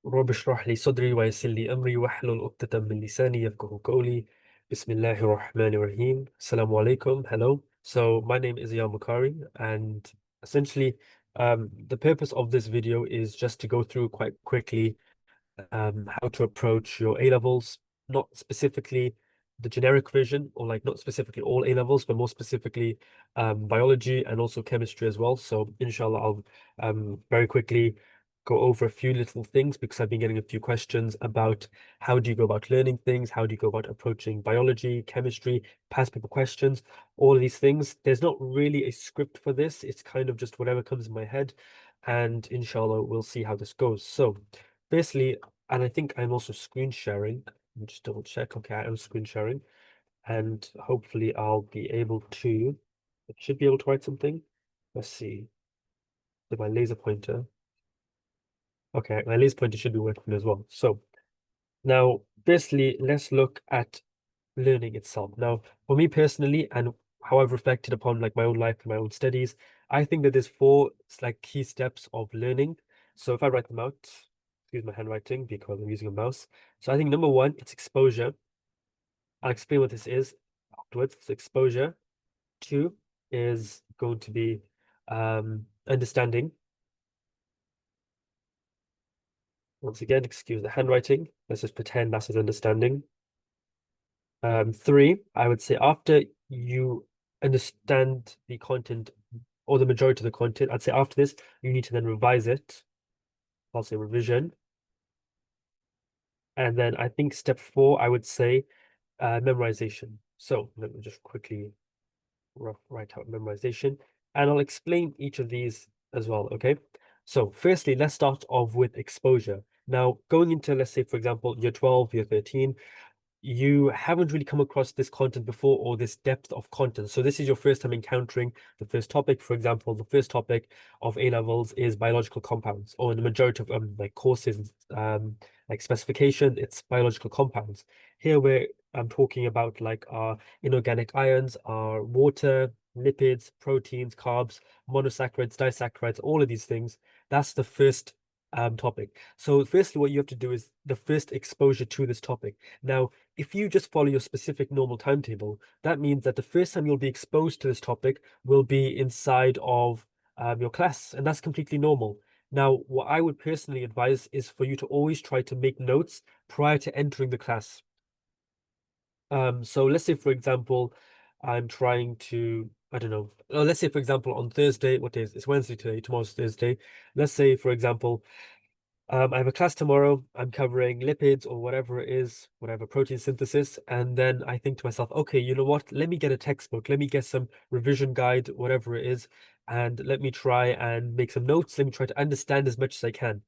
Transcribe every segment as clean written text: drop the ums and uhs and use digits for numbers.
رب اشرح لي صدري ويسر لي أمري واحلل عقدة من لساني يفقهوا قولي. بسم الله الرحمن الرحيم. Assalamu alaikum. Hello. So my name is Makari, and essentially the purpose of this video is just to go through quite quickly how to approach your A levels, not specifically the generic version, or like not specifically all A levels, but more specifically biology and also chemistry as well. So inshallah, I'll very quickly go over a few little things because I've been getting a few questions about how do you go about learning things, how do you go about approaching biology, chemistry, past paper questions, all of these things. There's not really a script for this. It's kind of just whatever comes in my head, and inshallah, we'll see how this goes. So firstly, and I think I'm also screen sharing. Let me just double check. Okay, I am screen sharing, and hopefully I'll be able to, I should be able to write something. Let's see. With my laser pointer. Okay, my laser pointer should be working as well. So now, firstly, let's look at learning itself. Now, for me personally, and how I've reflected upon like my own life and my own studies, I think that there's four like key steps of learning. So if I write them out, excuse my handwriting because I'm using a mouse. So I think number one, it's exposure. I'll explain what this is afterwards. So exposure. Two is going to be understanding. Once again, excuse the handwriting. Let's just pretend that's as understanding. Three, I would say after you understand the content or the majority of the content, I'd say after this, you need to then revise it. I'll say revision. And then I think step four, I would say memorization. So let me just quickly write out memorization, and I'll explain each of these as well, okay? So firstly, let's start off with exposure. Now, going into, let's say, for example, year 12, year 13, you haven't really come across this content before or this depth of content. So this is your first time encountering the first topic. For example, the first topic of A levels is biological compounds, or in the majority of like courses, like specification, it's biological compounds. Here we're I'm talking about like our inorganic ions, our water, lipids, proteins, carbs, monosaccharides, disaccharides, all of these things. That's the first topic. So firstly, what you have to do is the first exposure to this topic. Now, if you just follow your specific normal timetable, that means that the first time you'll be exposed to this topic will be inside of your class, and that's completely normal. Now, what I would personally advise is for you to always try to make notes prior to entering the class. So let's say, for example, I'm trying to, I don't know, let's say, for example, on Thursday, what day is it? It's Wednesday today, tomorrow's Thursday. Let's say, for example, I have a class tomorrow. I'm covering lipids or whatever it is, whatever protein synthesis. And then I think to myself, okay, you know what? Let me get a textbook. Let me get some revision guide, whatever it is, and let me try and make some notes. Let me try to understand as much as I can.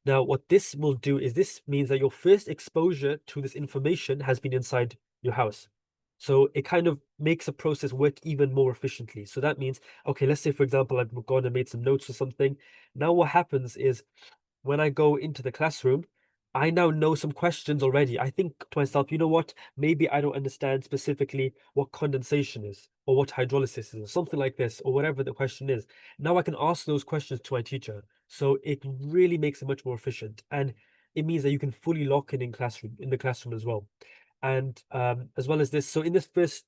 Now, what this will do is this means that your first exposure to this information has been inside your house. So it kind of makes the process work even more efficiently. So that means, okay, let's say, for example, I've gone and made some notes or something. Now what happens is when I go into the classroom, I now know some questions already. I think to myself, you know what? Maybe I don't understand specifically what condensation is or what hydrolysis is, or something like this, or whatever the question is. Now I can ask those questions to my teacher. So it really makes it much more efficient. And it means that you can fully lock in the classroom as well. And as well as this, so in this first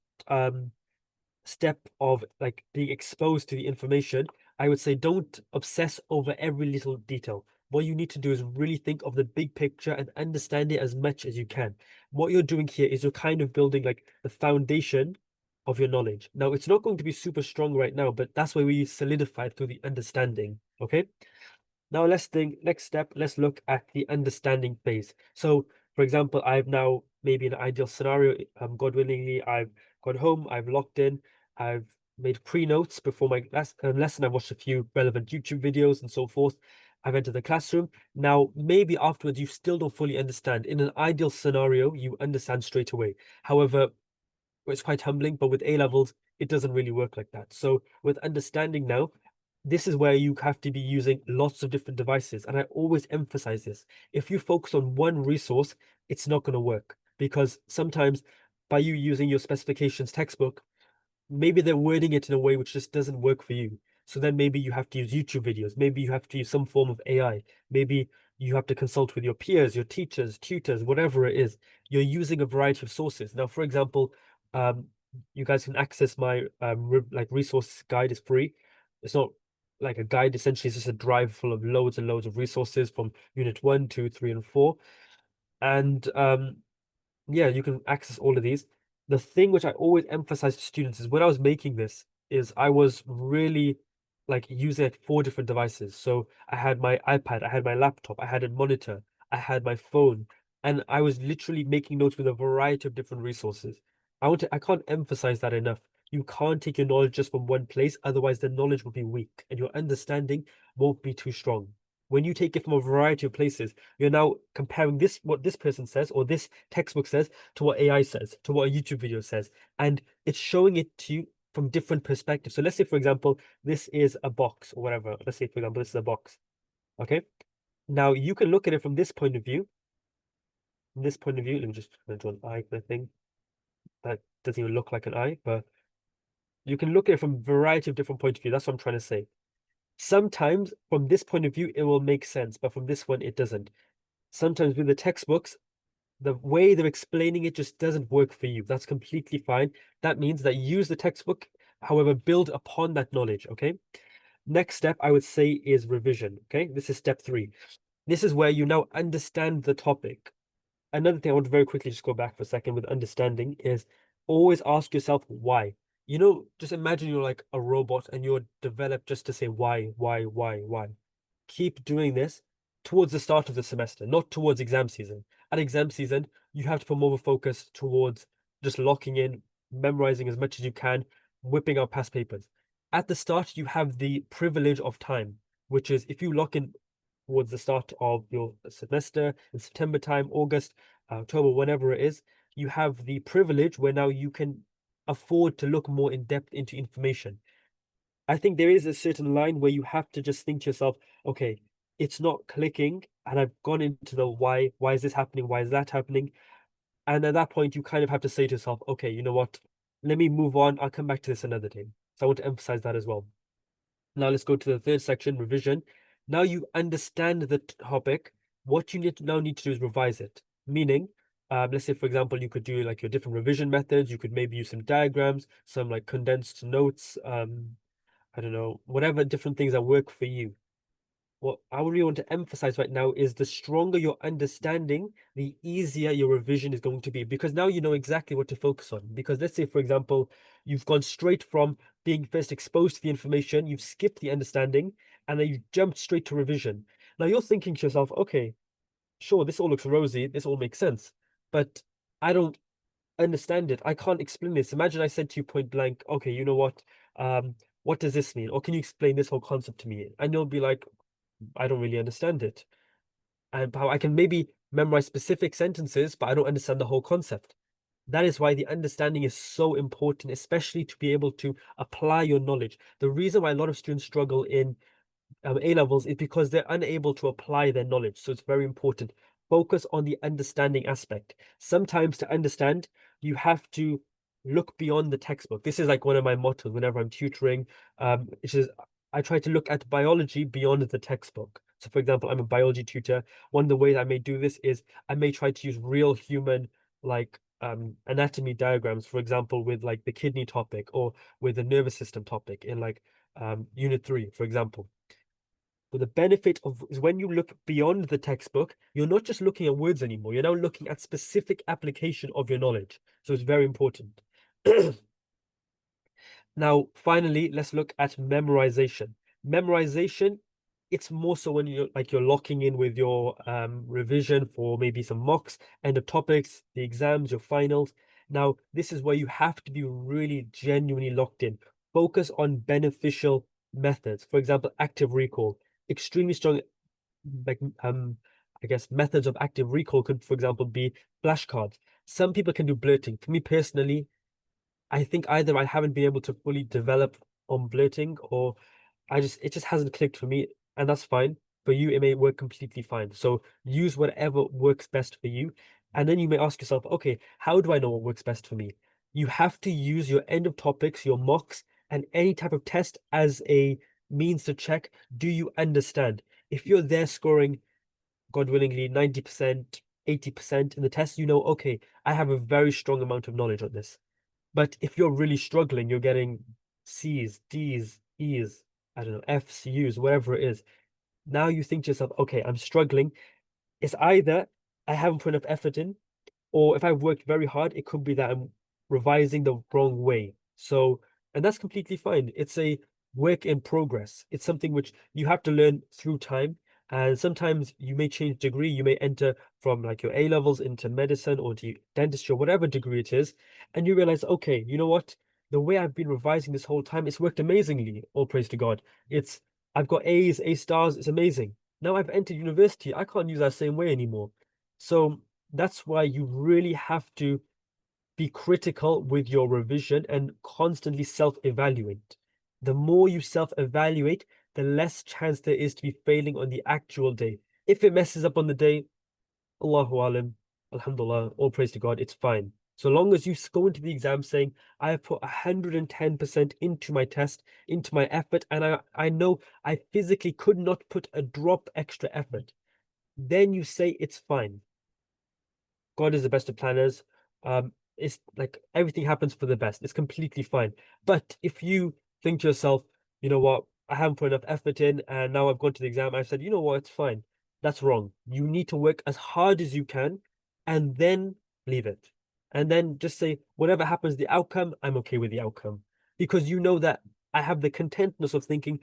step of like being exposed to the information, I would say don't obsess over every little detail. What you need to do is really think of the big picture and understand it as much as you can. What you're doing here is you're kind of building like the foundation of your knowledge. Now, it's not going to be super strong right now, but that's why we solidify through the understanding. Okay. Now let's think, next step, let's look at the understanding phase. So, for example, I've now maybe an ideal scenario, God willingly, I've gone home, I've logged in, I've made pre-notes before my lesson, I've watched a few relevant YouTube videos and so forth. I've entered the classroom. Now, maybe afterwards you still don't fully understand. In an ideal scenario, you understand straight away. However, it's quite humbling, but with A levels, it doesn't really work like that. So with understanding now, this is where you have to be using lots of different devices. And I always emphasize this. If you focus on one resource, it's not going to work because sometimes by you using your specifications textbook, maybe they're wording it in a way which just doesn't work for you. So then maybe you have to use YouTube videos, maybe you have to use some form of AI, maybe you have to consult with your peers, your teachers, tutors, whatever it is. You're using a variety of sources. Now, for example, um, you guys can access my like resource guide is free. It's not like a guide, essentially, it's just a drive full of loads and loads of resources from unit 1, 2, 3, and 4. And yeah, you can access all of these. The thing which I always emphasize to students is when I was making this, is I was really like using like 4 different devices. So I had my iPad, I had my laptop, I had a monitor, I had my phone, and I was literally making notes with a variety of different resources. I can't emphasize that enough. You can't take your knowledge just from one place, otherwise the knowledge will be weak and your understanding won't be too strong. When you take it from a variety of places, you're now comparing this, what this person says or this textbook says, to what AI says, to what a YouTube video says, and it's showing it to you from different perspectives. So let's say, for example, this is a box or whatever. Let's say, for example, this is a box. Okay. Now you can look at it from this point of view. From this point of view, let me just draw an eye kind of thing. That doesn't even look like an eye, but you can look at it from a variety of different point of view. That's what I'm trying to say. Sometimes from this point of view, it will make sense, but from this one, it doesn't. Sometimes with the textbooks, the way they're explaining it just doesn't work for you. That's completely fine. That means that use the textbook, however, build upon that knowledge. Okay. Next step, I would say, is revision. Okay. This is step 3. This is where you now understand the topic. Another thing I want to very quickly just go back for a second with understanding is always ask yourself why. Just imagine you're like a robot and you're developed just to say why. Keep doing this towards the start of the semester, not towards exam season. At exam season, you have to put more of a focus towards just locking in, memorizing as much as you can, whipping out past papers. At the start, you have the privilege of time, which is if you lock in towards the start of your semester in September time, August, October, whenever it is, you have the privilege where now you can afford to look more in depth into information. I think there is a certain line where you have to just think to yourself, okay, it's not clicking, and I've gone into the why. Why is this happening? Why is that happening? And at that point, you kind of have to say to yourself, okay, you know what? Let me move on. I'll come back to this another day. So I want to emphasize that as well. Now let's go to the third section, revision. Now you understand the topic. What you now need to do is revise it. Meaning, let's say, for example, you could do like your different revision methods. You could maybe use some diagrams, some like condensed notes, I don't know, whatever different things that work for you. What I really want to emphasize right now is the stronger your understanding, the easier your revision is going to be, because now you know exactly what to focus on. Because let's say, for example, you've gone straight from being first exposed to the information, you've skipped the understanding, and then you jumped straight to revision. Now you're thinking to yourself, okay, sure, this all looks rosy, this all makes sense, but I don't understand it. I can't explain this. Imagine I said to you point blank, okay, you know what does this mean? Or can you explain this whole concept to me? And you'll be like, I don't really understand it. And how I can maybe memorize specific sentences, but I don't understand the whole concept. That is why the understanding is so important, especially to be able to apply your knowledge. The reason why a lot of students struggle in A levels is because they're unable to apply their knowledge. So it's very important. Focus on the understanding aspect. Sometimes to understand, you have to look beyond the textbook. This is like one of my mottos whenever I'm tutoring. Which is I try to look at biology beyond the textbook. So, for example, I'm a biology tutor. One of the ways I may do this is I may try to use real human like anatomy diagrams, for example, with like the kidney topic or with the nervous system topic in like unit 3, for example. But the benefit of is when you look beyond the textbook, you're not just looking at words anymore. You're now looking at specific application of your knowledge. So it's very important. Now, finally, let's look at memorization. Memorization, it's more so when you're locking in with your revision for maybe some mocks, end of topics, the exams, your finals. Now, this is where you have to be really genuinely locked in. Focus on beneficial methods. For example, active recall. Extremely strong, like I guess methods of active recall could, for example, be flashcards. Some people can do blurting. For me personally, I think either I haven't been able to fully develop on blurting, or it just hasn't clicked for me, and that's fine. For you, it may work completely fine. So use whatever works best for you. And then you may ask yourself, okay, how do I know what works best for me? You have to use your end of topics, your mocks, and any type of test as a means to check, do you understand? If you're there scoring, God willingly, 90%, 80% in the test, you know, okay, I have a very strong amount of knowledge on this. But if you're really struggling, you're getting C's, D's, E's, I don't know, F's, U's, whatever it is. Now you think to yourself, okay, I'm struggling. It's either I haven't put enough effort in, or if I've worked very hard, it could be that I'm revising the wrong way. So, and that's completely fine. It's a work in progress. It's something which you have to learn through time. And sometimes you may change degree. You may enter from like your A levels into medicine or to dentistry or whatever degree it is. And you realize, okay, you know what? The way I've been revising this whole time, it's worked amazingly. All praise to God. I've got A's, A stars. It's amazing. Now I've entered university. I can't use that same way anymore. So that's why you really have to be critical with your revision and constantly self-evaluate. The more you self-evaluate, the less chance there is to be failing on the actual day. If it messes up on the day, Allahu alam, alhamdulillah, all praise to God, it's fine. So long as you go into the exam saying, I have put 110% into my test, into my effort, and I know I physically could not put a drop extra effort, then you say it's fine. God is the best of planners. It's like everything happens for the best. It's completely fine. But if you think to yourself, you know what, I haven't put enough effort in, and now I've gone to the exam, I've said, you know what, it's fine. That's wrong. You need to work as hard as you can and then leave it. And then just say, whatever happens, the outcome, I'm okay with the outcome. Because you know that I have the contentness of thinking,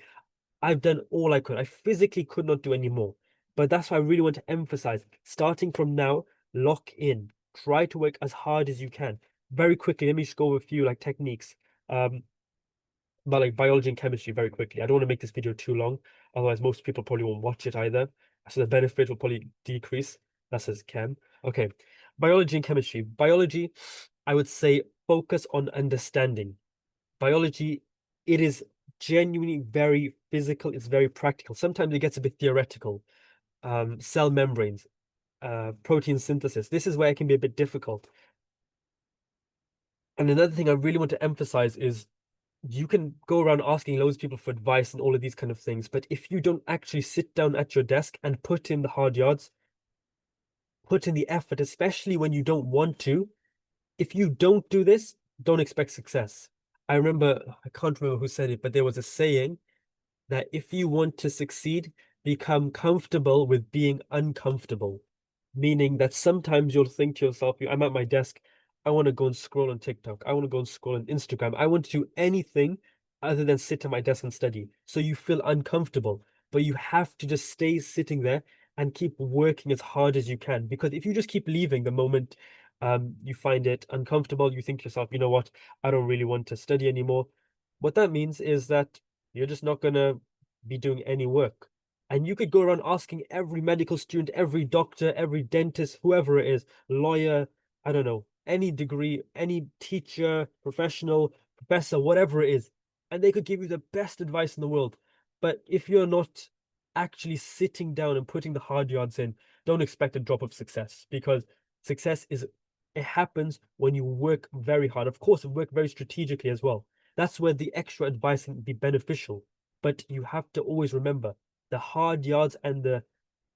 I've done all I could. I physically could not do any more. But that's why I really want to emphasize, starting from now, lock in. Try to work as hard as you can. Very quickly, let me just go over a few like techniques. About like biology and chemistry very quickly. I don't want to make this video too long, otherwise most people probably won't watch it either. So the benefit will probably decrease. That says chem. Okay. Biology and chemistry. Biology, I would say focus on understanding. Biology, it is genuinely very physical, it's very practical. Sometimes it gets a bit theoretical. Cell membranes, protein synthesis. This is where it can be a bit difficult. And another thing I really want to emphasize is you can go around asking loads of people for advice and all of these kind of things, but if you don't actually sit down at your desk and put in the hard yards, put in the effort, especially when you don't want to, if you don't do this, don't expect success. I remember, I can't remember who said it, but there was a saying that if you want to succeed, become comfortable with being uncomfortable. Meaning that sometimes you'll think to yourself, I'm at my desk, I want to go and scroll on TikTok, I want to go and scroll on Instagram, I want to do anything other than sit at my desk and study. So you feel uncomfortable, but you have to just stay sitting there and keep working as hard as you can. Because if you just keep leaving the moment you find it uncomfortable, you think to yourself, you know what, I don't really want to study anymore. What that means is that you're just not going to be doing any work. And you could go around asking every medical student, every doctor, every dentist, whoever it is, lawyer, I don't know, any degree, any teacher, professional, professor, whatever it is, and they could give you the best advice in the world. But if you're not actually sitting down and putting the hard yards in, don't expect a drop of success, because success is, it happens when you work very hard. Of course, work very strategically as well. That's where the extra advice can be beneficial. But you have to always remember the hard yards and the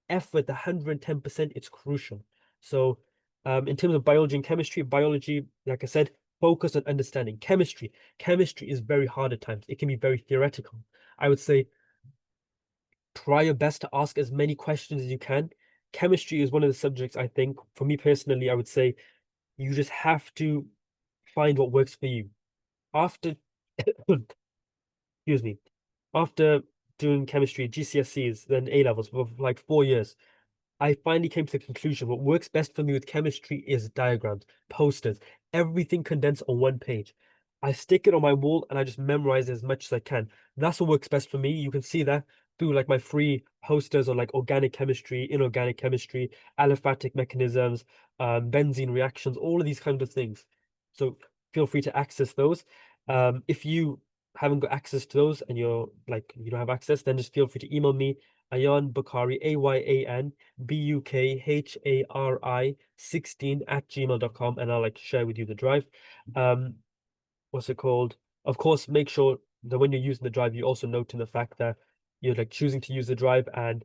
effort, the 110%, it's crucial. So in terms of biology and chemistry, biology, like I said, focus on understanding. Chemistry is very hard at times. It can be very theoretical. I would say try your best to ask as many questions as you can. Chemistry is one of the subjects, I think, for me personally, I would say you just have to find what works for you. After, excuse me, after doing chemistry, GCSEs, then A levels for like 4 years, I finally came to the conclusion what works best for me with chemistry is diagrams, posters, everything condensed on one page. I stick it on my wall and I just memorize as much as I can. That's what works best for me. You can see that through like my free posters on like organic chemistry, inorganic chemistry, aliphatic mechanisms, benzene reactions, all of these kinds of things. So feel free to access those. If you haven't got access to those and you're like you don't have access, then just feel free to email me Ayan Bukhari, AyanBukhari 16 at gmail.com, and I'll like share with you the drive. What's it called? Of course, make sure then when you're using the drive, you also note in the fact that you're like choosing to use the drive and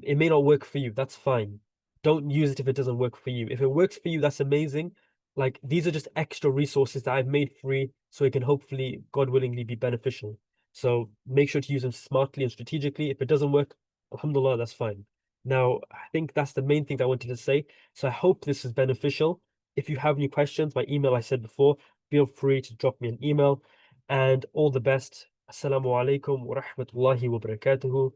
it may not work for you. That's fine. Don't use it if it doesn't work for you. If it works for you, that's amazing. Like these are just extra resources that I've made free so it can hopefully, God willingly, be beneficial. So make sure to use them smartly and strategically. If it doesn't work, alhamdulillah, that's fine. Now, I think that's the main thing I wanted to say. So I hope this is beneficial. If you have any questions, my email I said before, feel free to drop me an email. And all the best. Assalamu alaikum wa rahmatullahi wa barakatuhu.